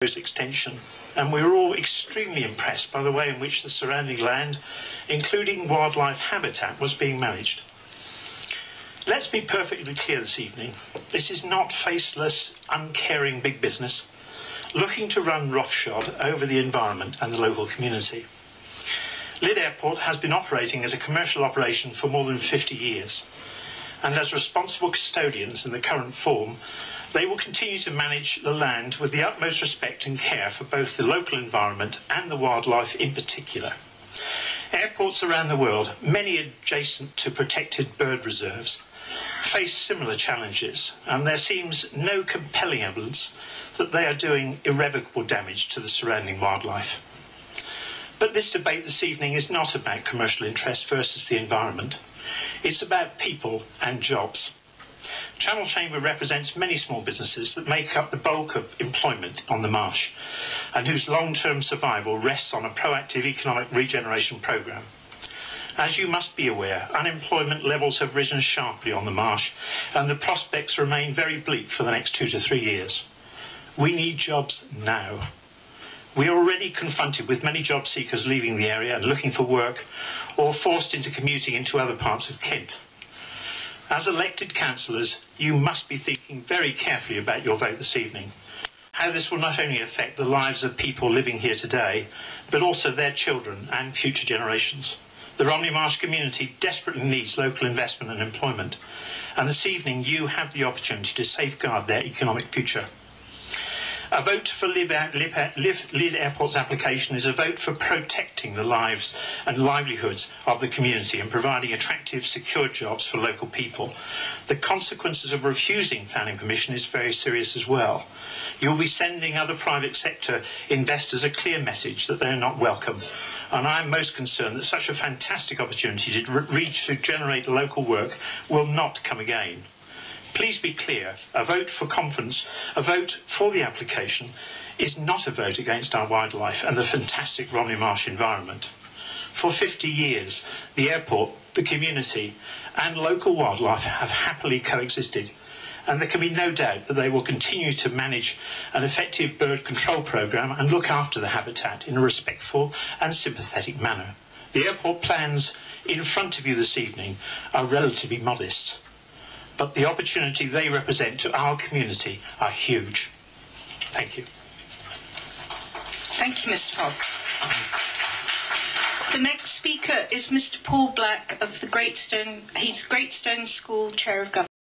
extension, and we were all extremely impressed by the way in which the surrounding land, including wildlife habitat, was being managed. Let's be perfectly clear this evening, this is not faceless, uncaring big business looking to run roughshod over the environment and the local community. LYDD Airport has been operating as a commercial operation for more than 50 years, and as responsible custodians in the current form, they will continue to manage the land with the utmost respect and care for both the local environment and the wildlife in particular. Airports around the world, many adjacent to protected bird reserves, face similar challenges, and there seems no compelling evidence that they are doing irrevocable damage to the surrounding wildlife. But this debate this evening is not about commercial interest versus the environment. It's about people and jobs. Channel Chamber represents many small businesses that make up the bulk of employment on the marsh and whose long-term survival rests on a proactive economic regeneration programme. As you must be aware, unemployment levels have risen sharply on the marsh and the prospects remain very bleak for the next 2 to 3 years. We need jobs now. We are already confronted with many job seekers leaving the area and looking for work or forced into commuting into other parts of Kent. As elected councillors, you must be thinking very carefully about your vote this evening, how this will not only affect the lives of people living here today, but also their children and future generations. The Romney Marsh community desperately needs local investment and employment, and this evening you have the opportunity to safeguard their economic future. A vote for LYDD Airport's application is a vote for protecting the lives and livelihoods of the community and providing attractive, secure jobs for local people. The consequences of refusing planning permission is very serious as well. You'll be sending other private sector investors a clear message that they're not welcome. And I'm most concerned that such a fantastic opportunity to generate local work will not come again. Please be clear, a vote for confidence, a vote for the application, is not a vote against our wildlife and the fantastic Romney Marsh environment. For 50 years, the airport, the community and local wildlife have happily coexisted, and there can be no doubt that they will continue to manage an effective bird control programme and look after the habitat in a respectful and sympathetic manner. The airport plans in front of you this evening are relatively modest, but the opportunity they represent to our community are huge. Thank you. Thank you, Mr. Hobbs. The next speaker is Mr. Paul Black of the Greatstone. He's Greatstone School Chair of Government.